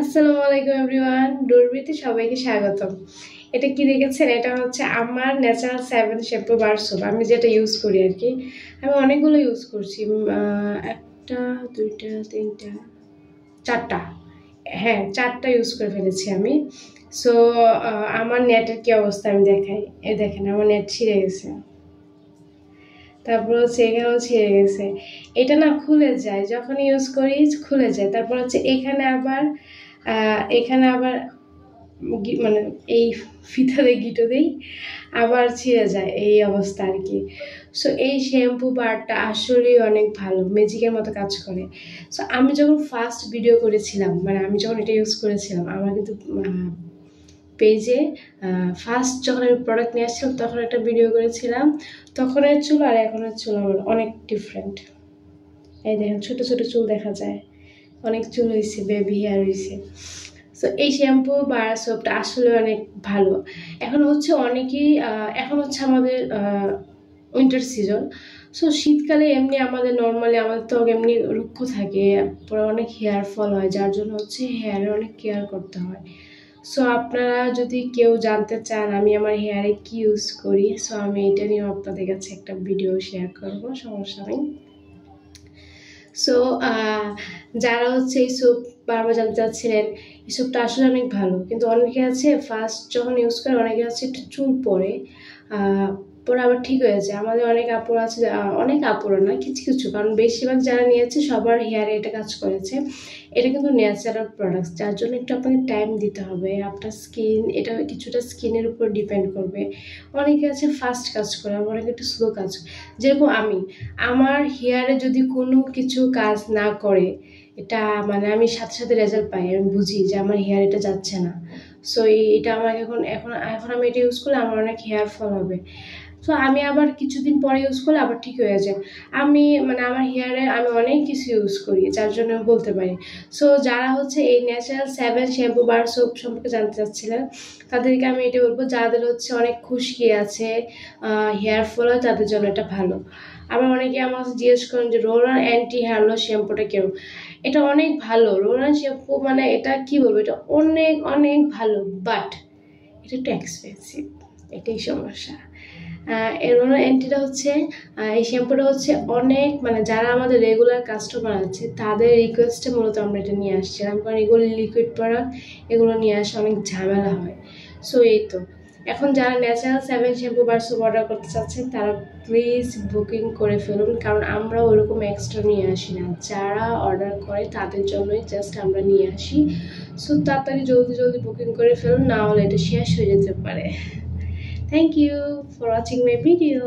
আসসালামু আলাইকুম এভরিওয়ান, ডোরবিতে সবাইকে স্বাগতম। এটা কি দেখেছেন? এটা হচ্ছে আমার ন্যাচারাল 7 শ্যাম্পু বার সোপ। আমি যেটা ইউজ করি আর কি। আমি অনেকগুলো ইউজ করছি, একটা, দুইটা, তিনটা, চারটা। হ্যাঁ, চারটা ইউজ করে ফেলেছি আমি। সো আমার নেটের কি অবস্থা আমি দেখাই। এই দেখেন, আমার নেট ছিঁড়ে গেছে। তারপর হচ্ছে এখানেও ছিঁড়ে গেছে। এটা না খুলে যায়, যখন ইউজ করি খুলে যায়। তারপর হচ্ছে এখানে আবার মানে এই ফিতা দিয়ে গিটো দিই, আবার ছিঁড়ে যায়, এই অবস্থা আর কি। সো এই শ্যাম্পু বারটা আসলেই অনেক ভালো, ম্যাজিকের মতো কাজ করে। সো আমি যখন ফার্স্ট ভিডিও করেছিলাম, মানে আমি যখন এটা ইউজ করেছিলাম, আমার কিন্তু পেজে ফার্স্ট যখন আমি প্রোডাক্ট নিয়ে আসছিলাম তখন একটা ভিডিও করেছিলাম। তখনের চুল আর এখনের চুল আমার অনেক ডিফারেন্ট। এই দেখেন, ছোট ছোট চুল দেখা যায়, অনেক চুল হয়েছে, বেবি হেয়ার হয়েছে। সো এই শ্যাম্পু বা সোপটা আসলে অনেক ভালো। এখন হচ্ছে আমাদের উইন্টার সিজন। সো শীতকালে এমনি আমাদের ত্বক এমনি রুক্ষ থাকে, পরে অনেক হেয়ার ফল হয়, যার জন্য হচ্ছে হেয়ারে অনেক কেয়ার করতে হয়। সো আপনারা যদি কেউ জানতে চান আমি আমার হেয়ারে কি ইউজ করি, সো আমি এটা নিয়ে আপনাদের কাছে একটা ভিডিও শেয়ার করবো, সমস্যা নেই। সো যারা হচ্ছে এই স্যুপ বারবার জানতে চাচ্ছিলেন, এই স্যুপটা আসলে অনেক ভালো, কিন্তু অনেকে আছে ফার্স্ট যখন ইউজ করে অনেকে আছে একটু চুল পড়ে, পরে আবার ঠিক হয়ে যায়। আমাদের অনেক আপুর আছে, অনেক আপুরও না, কিছু কিছু, কারণ বেশিরভাগ যারা নিয়েছে সবার হেয়ারে এটা কাজ করেছে। এটা কিন্তু ন্যাচারাল প্রোডাক্ট, যার জন্য একটু আপনাকে টাইম দিতে হবে। আপনার স্কিন, এটা কিছুটা স্কিনের উপর ডিপেন্ড করবে। অনেকে আছে ফাস্ট কাজ করে, আবার অনেকে একটু স্লো কাজ করে। যেরকম আমার হেয়ারে যদি কোনো কিছু কাজ না করে, এটা মানে আমি সাথে সাথে রেজাল্ট পাই, আমি বুঝি যে আমার হেয়ার এটা যাচ্ছে না। সো এটা আমার এখন এখন এখন আমি এটা ইউজ করলে আমার অনেক হেয়ার ফল হবে। সো আমি আবার কিছুদিন পরে ইউজ করলে আবার ঠিক হয়ে যায়। আমার হেয়ারে আমি অনেক কিছু ইউজ করি, যার জন্য আমি বলতে পারি। সো যারা হচ্ছে এই ন্যাচারাল 7 শ্যাম্পু বার সোপ সম্পর্কে জানতে চাচ্ছিলেন, তাদেরকে আমি এটা বলবো, যাদের হচ্ছে অনেক খুশকি আছে, হেয়ার ফল হয়, তাদের জন্য এটা ভালো। আবার অনেকে আমার কাছে জিজ্ঞেস করেন যে রোলার অ্যান্টি হেয়ার লস শ্যাম্পুটা কেউ। এটা অনেক ভালো, রোলার শ্যাম্পু, মানে এটা কি বলবো, এটা অনেক অনেক ভালো, বাট এটা একটু এক্সপেন্সিভ, এটাই সমস্যা। রোলার অ্যান্টিটা হচ্ছে, এই শ্যাম্পুটা হচ্ছে অনেক, মানে যারা আমাদের রেগুলার কাস্টমার আছে তাদের রিকোয়েস্টে মূলত আমরা এটা নিয়ে আসছিলাম, কারণ এগুলো লিকুইড প্রোডাক্ট, এগুলো নিয়ে আসা অনেক ঝামেলা হয়। সো এই তো, এখন যারা ন্যাচারাল 7 শ্যাম্পু বার সোপ অর্ডার করতে চাচ্ছেন তারা প্লিজ বুকিং করে ফেলুন, কারণ আমরা ওরকম এক্সট্রা নিয়ে আসি না। যারা অর্ডার করে তাদের জন্যই জাস্ট আমরা নিয়ে আসি। সো তাড়াতাড়ি জলদি জলদি বুকিং করে ফেলুন, না হলে এটা শেষ হয়ে যেতে পারে। Thank you for watching my video.